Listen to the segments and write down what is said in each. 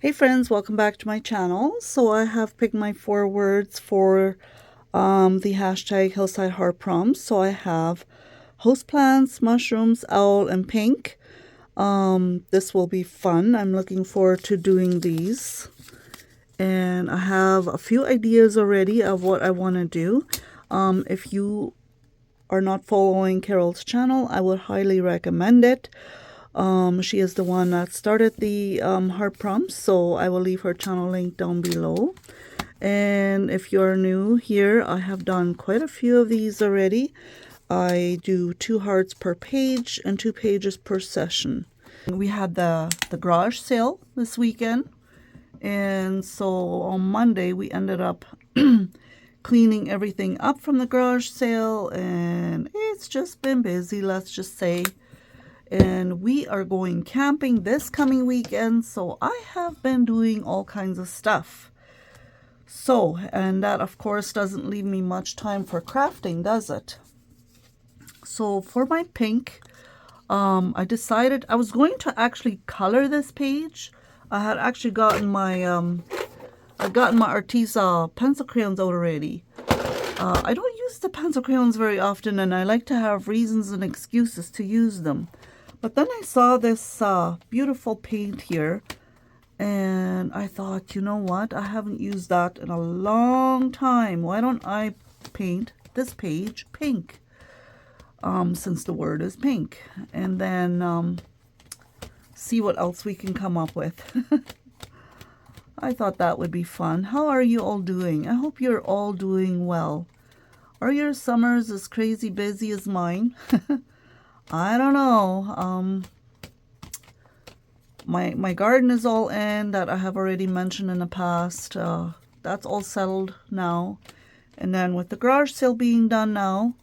Hey friends, welcome back to my channel. So I have picked my 4 words for the hashtag Hillside Heart Prompts. So I have houseplants, mushrooms, owl, and pink. This will be fun. I'm looking forward to doing these. And I have a few ideas already of what I want to do. If you are not following Carol's channel, I would highly recommend it. She is the one that started the heart prompts, so I will leave her channel link down below. And if you're new here, I have done quite a few of these already. I do 2 hearts per page and 2 pages per session. We had the garage sale this weekend, and so on Monday we ended up cleaning everything up from the garage sale, and it's just been busy, let's just say. And we are going camping this coming weekend, so I have been doing all kinds of stuff. So, and that of course doesn't leave me much time for crafting, does it? So for my pink, I decided I was going to actually color this page. I had actually gotten my Arteza pencil crayons out already. I don't use the pencil crayons very often, and I like to have reasons and excuses to use them. But then I saw this beautiful paint here, and I thought, you know what? I haven't used that in a long time. Why don't I paint this page pink? Since the word is pink. And then see what else we can come up with. I thought that would be fun. How are you all doing? I hope you're all doing well. Are your summers as crazy busy as mine? I don't know. My garden is all in, that I have already mentioned in the past. That's all settled now. And then with the garage sale being done now,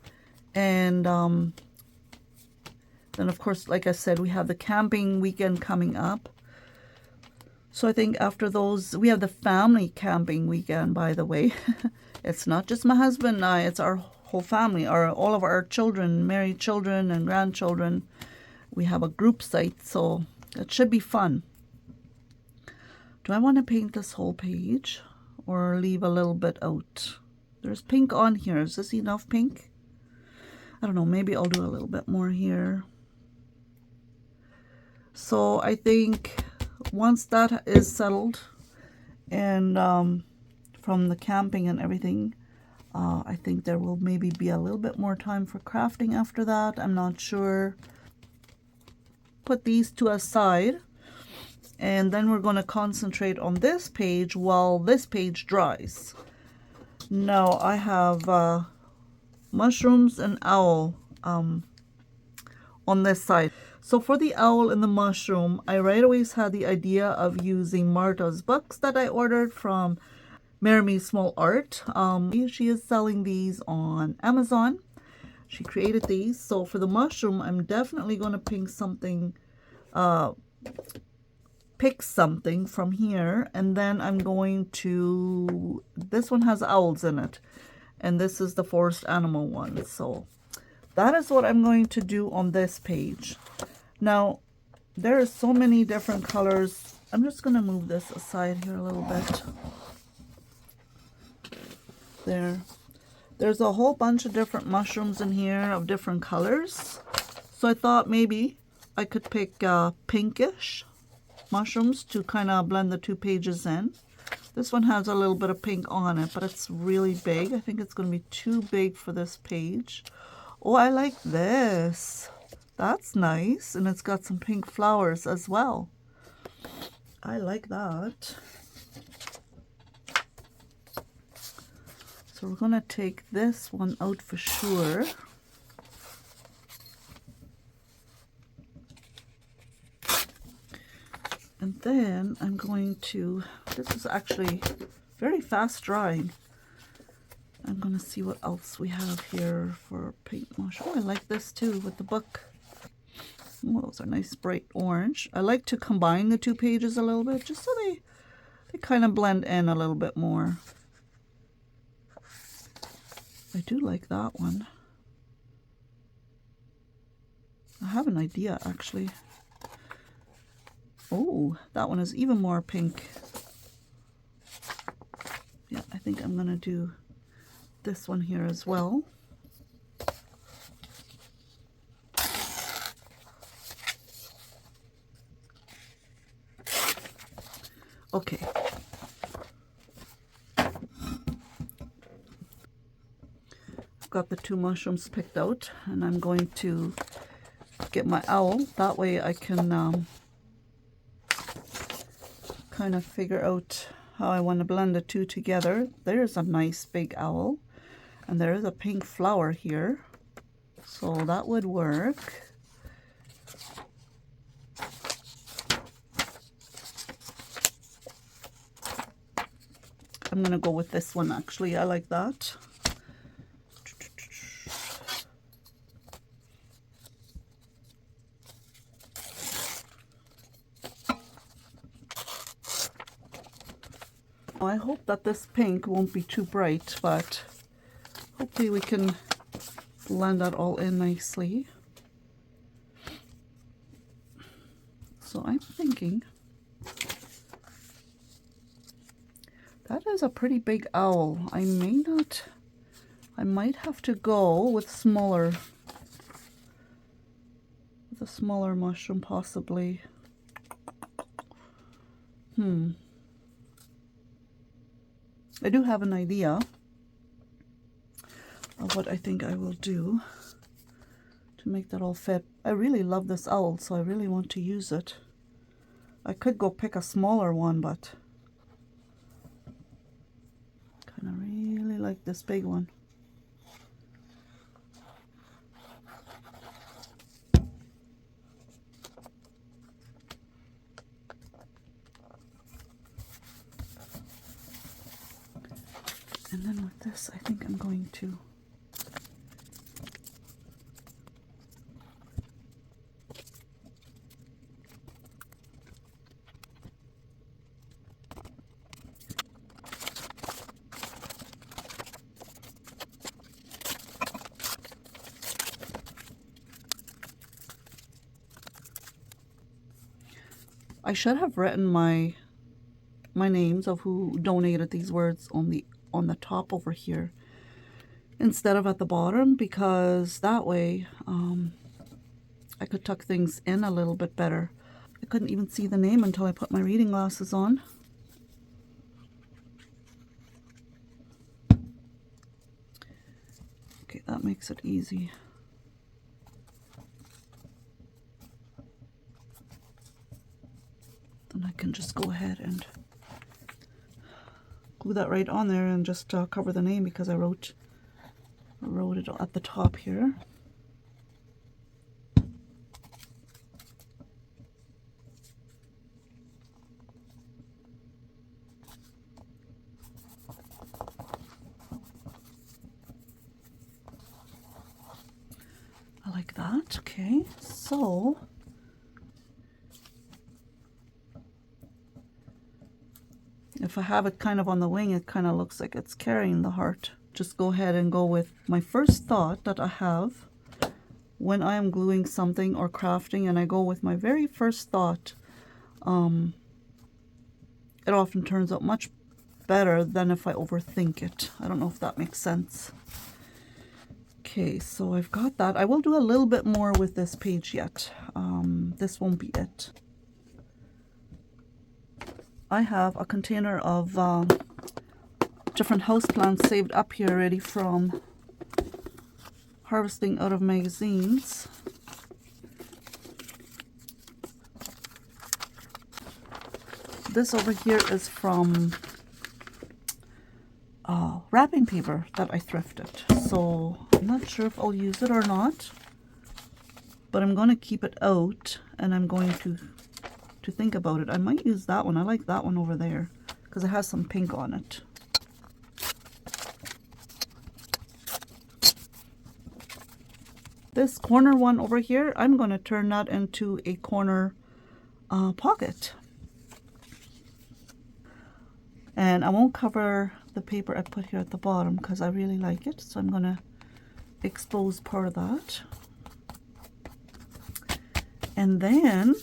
and then of course, like I said, we have the camping weekend coming up. So I think after those, we have the family camping weekend, by the way. It's not just my husband and I, it's our whole family, all of our children, married children and grandchildren. We have a group site, so it should be fun. Do I want to paint this whole page or leave a little bit out? There's pink on here. Is this enough pink? I don't know, maybe I'll do a little bit more here. So I think once that is settled, and from the camping and everything, I think there will maybe be a little bit more time for crafting after that. I'm not sure. Put these two aside, and then we're going to concentrate on this page while this page dries. Now I have mushrooms and owl on this side. So for the owl and the mushroom, I right away had the idea of using Marta's books that I ordered from Mary Small Art. She is selling these on Amazon. She created these. So for the mushroom, I'm definitely going to pick something from here, and then I'm going to, this one has owls in it, and this is the forest animal one. So that is what I'm going to do on this page. Now there are so many different colors. I'm just going to move this aside here a little bit. There's a whole bunch of different mushrooms in here of different colors. So I thought maybe I could pick pinkish mushrooms to kind of blend the 2 pages in. This one has a little bit of pink on it, but it's really big. I think it's going to be too big for this page. Oh, I like this. That's nice. And it's got some pink flowers as well. I like that. So we're going to take this one out for sure. And then I'm going to, this is actually very fast drying. I'm going to see what else we have here for pink mush. Oh, I like this too with the book. Oh, those are nice bright orange. I like to combine the 2 pages a little bit, just so they kind of blend in a little bit more. I do like that one. I have an idea actually. Oh, that one is even more pink. Yeah, I think I'm gonna do this one here as well. Okay. I've got the two mushrooms picked out, and I'm going to get my owl. That way I can kind of figure out how I want to blend the two together. There's a nice big owl, and there is a pink flower here, so that would work. I'm gonna go with this one actually. I like that. I hope that this pink won't be too bright, but hopefully we can blend that all in nicely. So I'm thinking that is a pretty big owl. I might have to go with a smaller mushroom possibly. I do have an idea of what I think I will do to make that all fit. I really love this owl, so I really want to use it. I could go pick a smaller one, but I kind of really like this big one. And then with this, I think I'm going to I should have written my names of who donated these words on the top over here instead of at the bottom, because that way I could tuck things in a little bit better. I couldn't even see the name until I put my reading glasses on. Okay, that makes it easy. Then I can just go ahead and glue that right on there and just cover the name, because I wrote it at the top here. I like that. Okay, so if I have it kind of on the wing, it kind of looks like it's carrying the heart. Just go ahead and go with my first thought that I have when I am gluing something or crafting, and I go with my very first thought. It often turns out much better than if I overthink it. I don't know if that makes sense. Okay, so I've got that. I will do a little bit more with this page yet. This won't be it. I have a container of different houseplants saved up here already from harvesting out of magazines. This over here is from wrapping paper that I thrifted. So I'm not sure if I'll use it or not, but I'm going to keep it out, and I'm going to think about it. I might use that one. I like that one over there because it has some pink on it. This corner one over here, I'm going to turn that into a corner pocket. And I won't cover the paper I put here at the bottom because I really like it. So I'm going to expose part of that. And then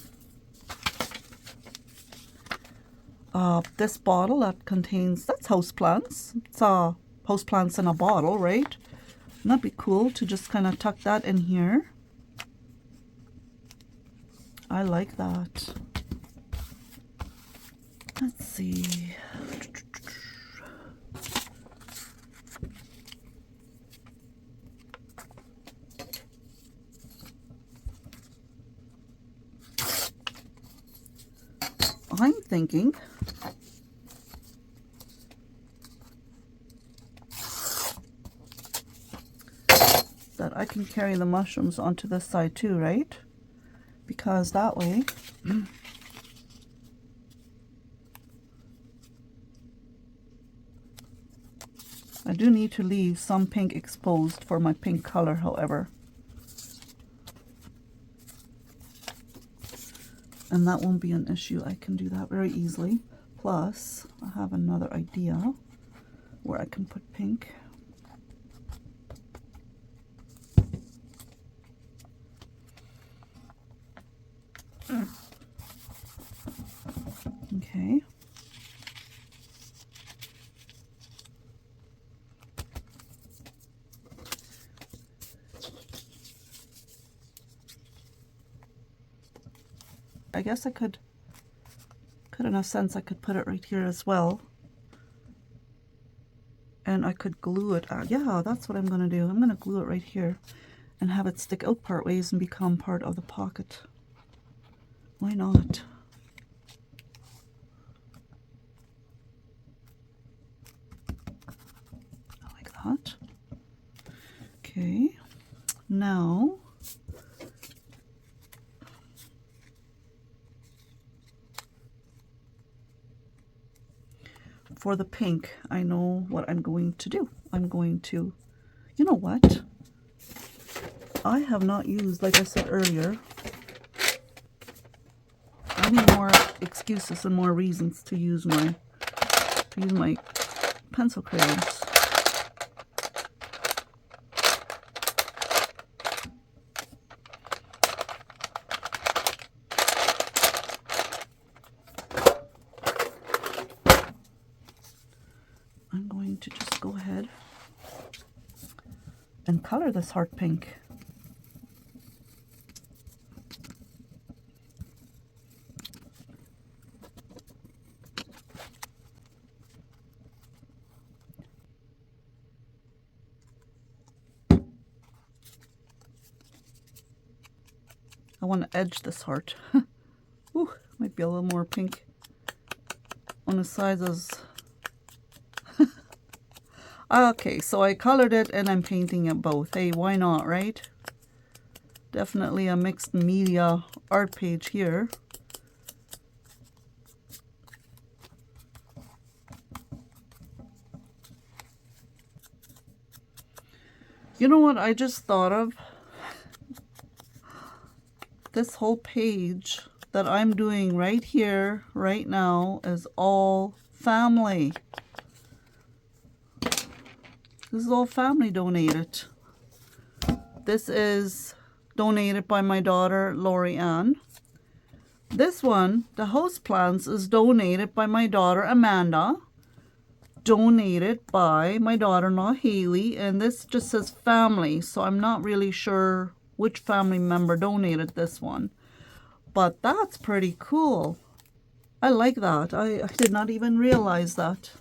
this bottle that contains, that's houseplants. It's houseplants in a bottle, right? Wouldn't that be cool to just kind of tuck that in here? I like that. Let's see. I'm thinking that I can carry the mushrooms onto this side too, right? Because that way I do need to leave some pink exposed for my pink color, however. And that won't be an issue. I can do that very easily. Plus, I have another idea where I can put pink. Okay. I guess I could in a sense I could put it right here as well, and I could glue it out. Yeah, that's what I'm gonna do. I'm gonna glue it right here and have it stick out part ways and become part of the pocket. Why not? I like that. Okay, now for the pink, I know what I'm going to do. I'm going to, you know what? I have not used, like I said earlier, I need more excuses and more reasons to use my pencil crayons. I'm going to just go ahead and color this heart pink. I want to edge this heart. Ooh, might be a little more pink on the sides as okay, so I colored it and I'm painting it both. Hey, why not, right? Definitely a mixed media art page here. You know what I just thought of? This whole page that I'm doing right here, right now, is all family. This is all family donated. This is donated by my daughter, Lori Ann. This one, the houseplants, is donated by my daughter, Amanda. Donated by my daughter-in-law, Haley. And this just says family, so I'm not really sure which family member donated this one. But that's pretty cool. I like that. I did not even realize that.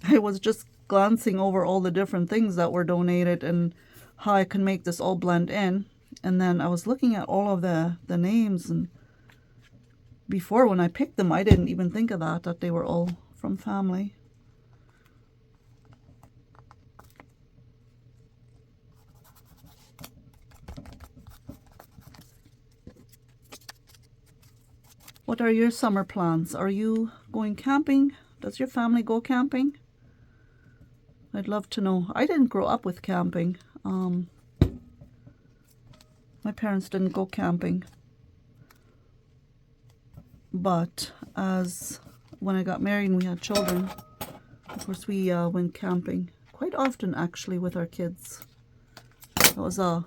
I was just glancing over all the different things that were donated and how I can make this all blend in. And then I was looking at all of the names, and before when I picked them, I didn't even think of that they were all from family. What are your summer plans? Are you going camping? Does your family go camping? I'd love to know. I didn't grow up with camping. My parents didn't go camping. But when I got married and we had children, of course we went camping quite often actually with our kids. It was a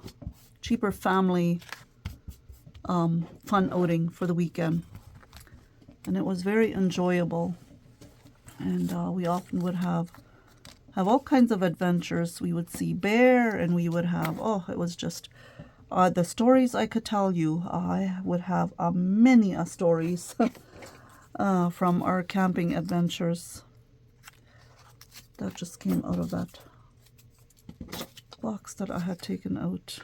cheaper family fun outing for the weekend. and it was very enjoyable. And we often would have all kinds of adventures. We would see bear, and we would have, oh, it was just the stories I could tell you. I would have many stories from our camping adventures. That just came out of that box that I had taken out.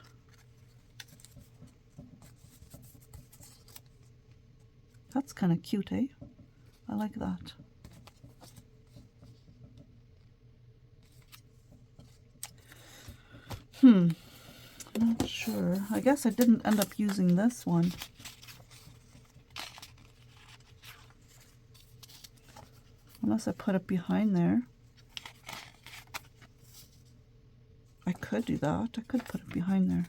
That's kind of cute, eh? I like that. Not sure. I guess I didn't end up using this one. Unless I put it behind there. I could do that. I could put it behind there.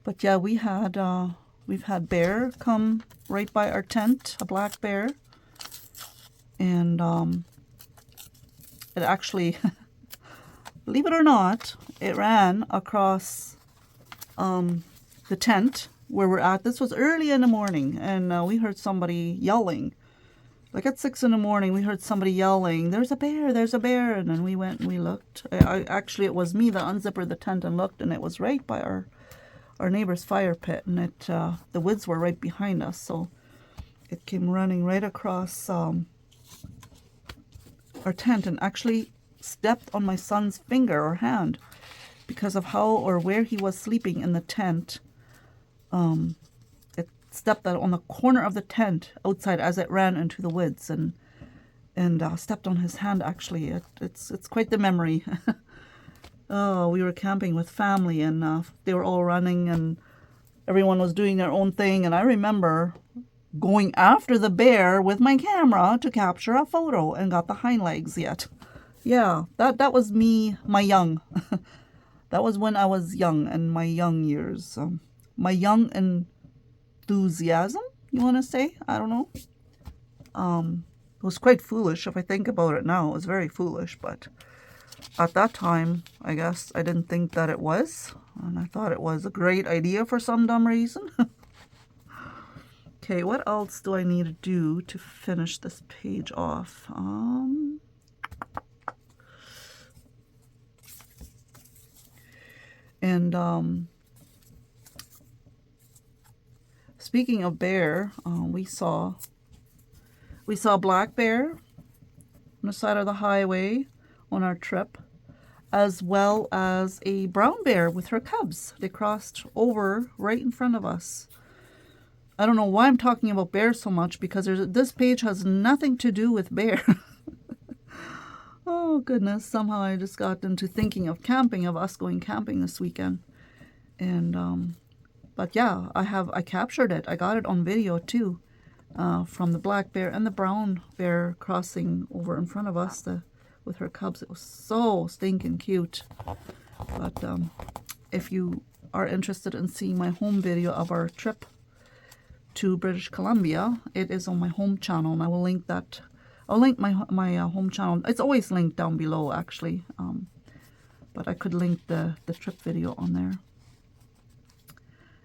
But yeah, we've had bear come right by our tent, a black bear. And it actually, believe it or not, it ran across the tent where we're at. This was early in the morning, and we heard somebody yelling. Like at 6 in the morning, we heard somebody yelling, "There's a bear, there's a bear." And then we went and we looked. Actually, it was me that unzippered the tent and looked, and it was right by our neighbor's fire pit, and the woods were right behind us. So it came running right across our tent and actually stepped on my son's finger or hand because of how or where he was sleeping in the tent. It stepped out on the corner of the tent outside as it ran into the woods and stepped on his hand. Actually, it's quite the memory. Oh, we were camping with family, and they were all running and everyone was doing their own thing, and I remember going after the bear with my camera to capture a photo and got the hind legs yet. Yeah, that was me, my young. That was when I was young, and my young years. My young enthusiasm, you want to say? I don't know. It was quite foolish if I think about it now. It was very foolish, but at that time, I guess I didn't think that it was. And I thought it was a great idea for some dumb reason. Okay, what else do I need to do to finish this page off? Speaking of bear, we saw a black bear on the side of the highway on our trip, as well as a brown bear with her cubs. They crossed over right in front of us. I don't know why I'm talking about bears so much, because this page has nothing to do with bear. Oh goodness, somehow I just got into thinking of camping, of us going camping this weekend. And but yeah, I captured it. I got it on video too, from the black bear and the brown bear crossing over in front of us with her cubs. It was so stinking cute. But if you are interested in seeing my home video of our trip to British Columbia, it is on my home channel, and I will link that. I'll link my home channel. It's always linked down below, actually, but I could link the trip video on there.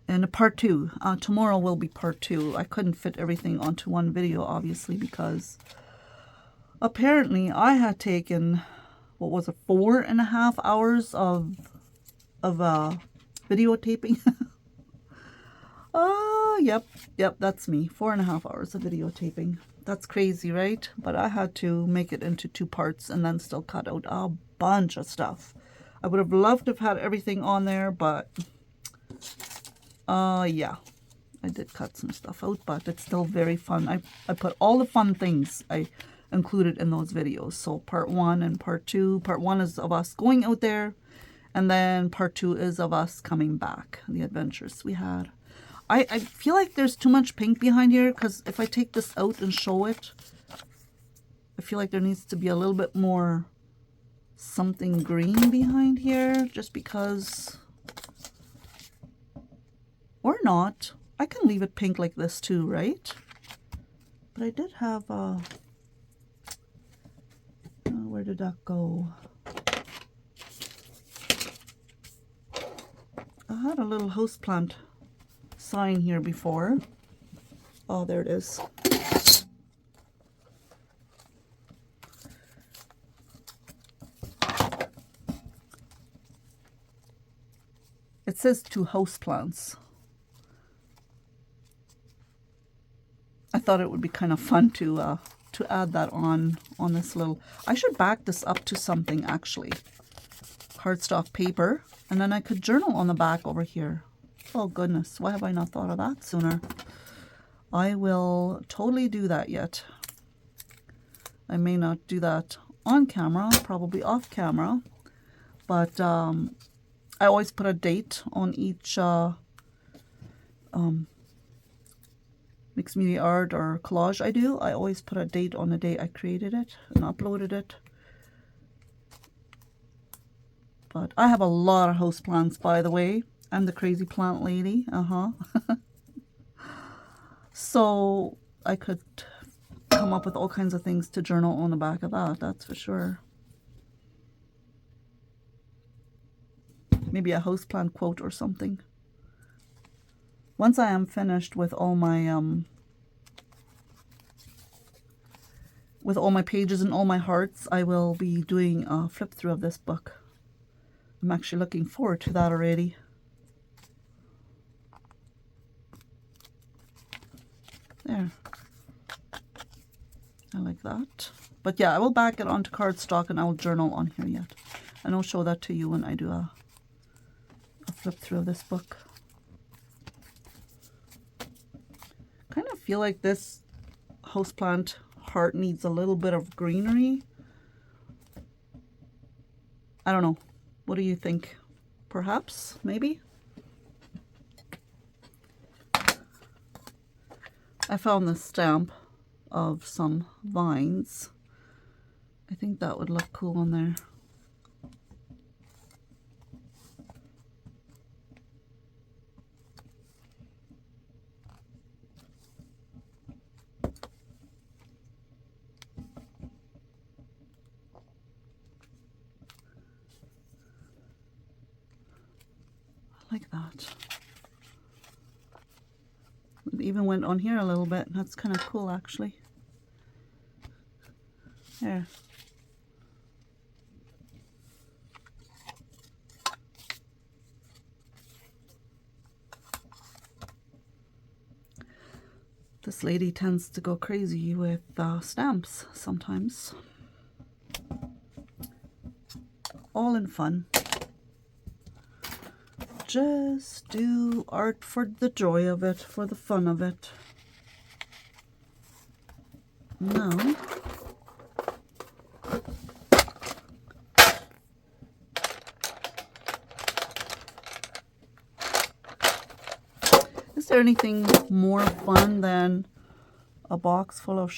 And part 2, tomorrow will be part 2. I couldn't fit everything onto one video, obviously, because apparently I had taken, what was it, 4.5 hours of videotaping. Yep, that's me. 4.5 hours of videotaping. That's crazy, right? But I had to make it into 2 parts and then still cut out a bunch of stuff. I would have loved to have had everything on there, but yeah, I did cut some stuff out, but it's still very fun. I put all the fun things I included in those videos. So part 1 and part 2. Part 1 is of us going out there, and then part 2 is of us coming back, the adventures we had. I feel like there's too much pink behind here, because if I take this out and show it, I feel like there needs to be a little bit more something green behind here, just because, or not. I can leave it pink like this too, right? But I did have where did that go? I had a little houseplant sign here before. Oh, there it is. It says to houseplants. I thought it would be kind of fun to add that on this little. I should back this up to something actually. Cardstock paper, and then I could journal on the back over here. Oh goodness, why have I not thought of that sooner? I will totally do that yet. I may not do that on camera, probably off camera, but I always put a date on each mixed media art or collage I do. I always put a date on the day I created it and uploaded it. But I have a lot of houseplants, by the way. I'm the crazy plant lady. So I could come up with all kinds of things to journal on the back of that, that's for sure. Maybe a houseplant quote or something. Once I am finished with all my pages and all my hearts, I will be doing a flip through of this book. I'm actually looking forward to that already. There. I like that. But yeah, I will back it onto cardstock and I will journal on here yet. And I'll show that to you when I do a flip through of this book. Kind of feel like this houseplant heart needs a little bit of greenery. I don't know. What do you think? Perhaps? Maybe? I found this stamp of some vines. I think that would look cool on there. Like that. It even went on here a little bit. That's kind of cool actually. There. This lady tends to go crazy with stamps sometimes. All in fun. Just do art for the joy of it, for the fun of it. Now, is there anything more fun than a box full of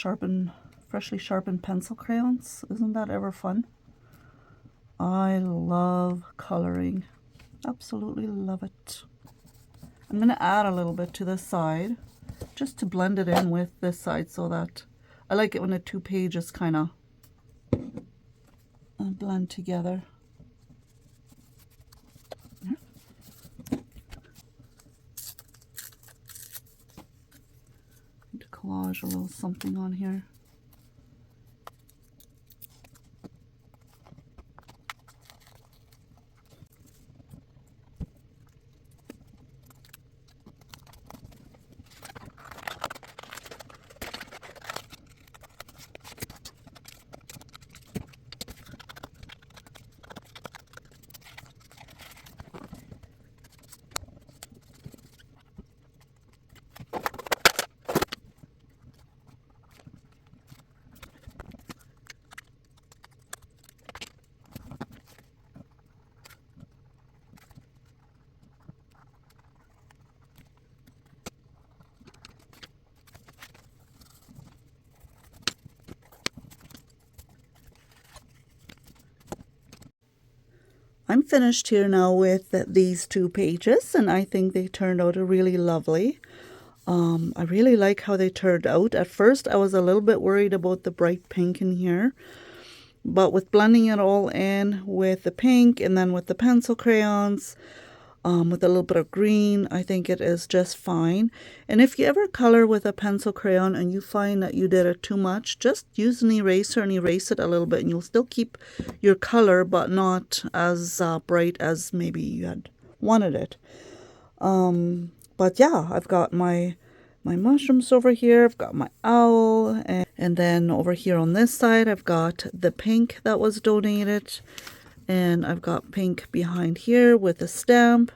freshly sharpened pencil crayons? Isn't that ever fun? I love coloring. Absolutely love it. I'm going to add a little bit to this side just to blend it in with this side, so that I like it when the two pages kind of blend together. Need to collage a little something on here. I'm finished here now with these two pages, and I think they turned out really lovely. I really like how they turned out. At first I was a little bit worried about the bright pink in here, but with blending it all in with the pink and then with the pencil crayons, with a little bit of green. I think it is just fine. And if you ever color with a pencil crayon and you find that you did it too much, just use an eraser and erase it a little bit, and you'll still keep your color, but not as bright as maybe you had wanted it. But yeah, I've got my mushrooms over here. I've got my owl, and then over here on this side, I've got the pink that was donated. And I've got pink behind here with a stamp.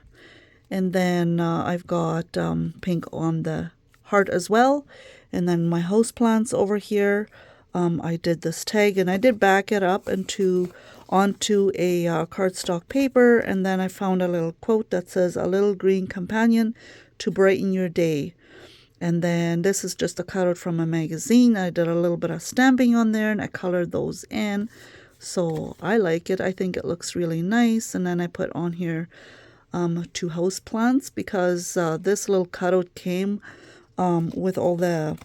And then I've got pink on the heart as well. And then my houseplants over here. I did this tag and I did back it up onto a cardstock paper. And then I found a little quote that says, "A little green companion to brighten your day." And then this is just a cutout from a magazine. I did a little bit of stamping on there and I colored those in. So I like it. I think it looks really nice. And then I put on here 2 houseplants because this little cutout came with all the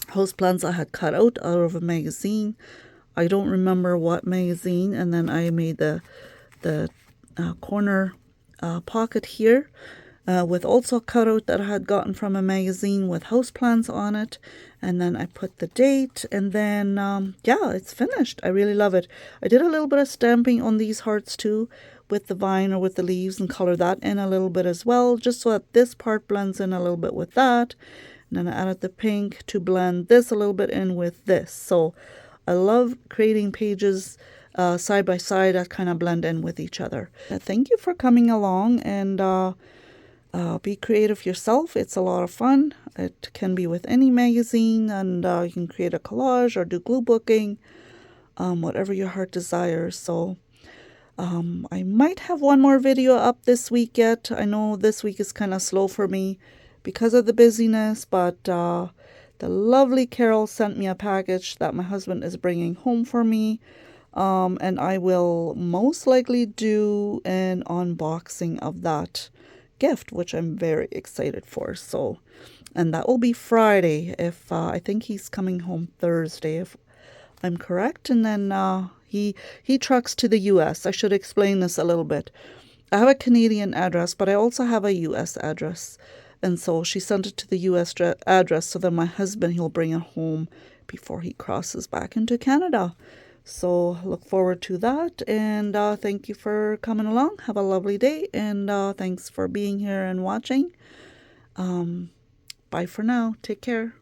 houseplants I had cut out of a magazine. I don't remember what magazine. And then I made the corner pocket here with also a cutout that I had gotten from a magazine with houseplants on it. And then I put the date, and then, yeah, it's finished. I really love it. I did a little bit of stamping on these hearts too with the vine or with the leaves and color that in a little bit as well, just so that this part blends in a little bit with that. And then I added the pink to blend this a little bit in with this. So I love creating pages side by side that kind of blend in with each other. Thank you for coming along, and be creative yourself. It's a lot of fun. It can be with any magazine, and you can create a collage or do glue booking, whatever your heart desires. So I might have one more video up this week yet. I know this week is kind of slow for me because of the busyness, but the lovely Carol sent me a package that my husband is bringing home for me. And I will most likely do an unboxing of that gift, which I'm very excited for. So, and that will be Friday. If I think he's coming home Thursday, if I'm correct. And then he trucks to the US. I should explain this a little bit. I have a Canadian address, but I also have a US address. And so she sent it to the US address so that my husband, he'll bring it home before he crosses back into Canada. So look forward to that, and thank you for coming along. Have a lovely day, and thanks for being here and watching. Bye for now. Take care.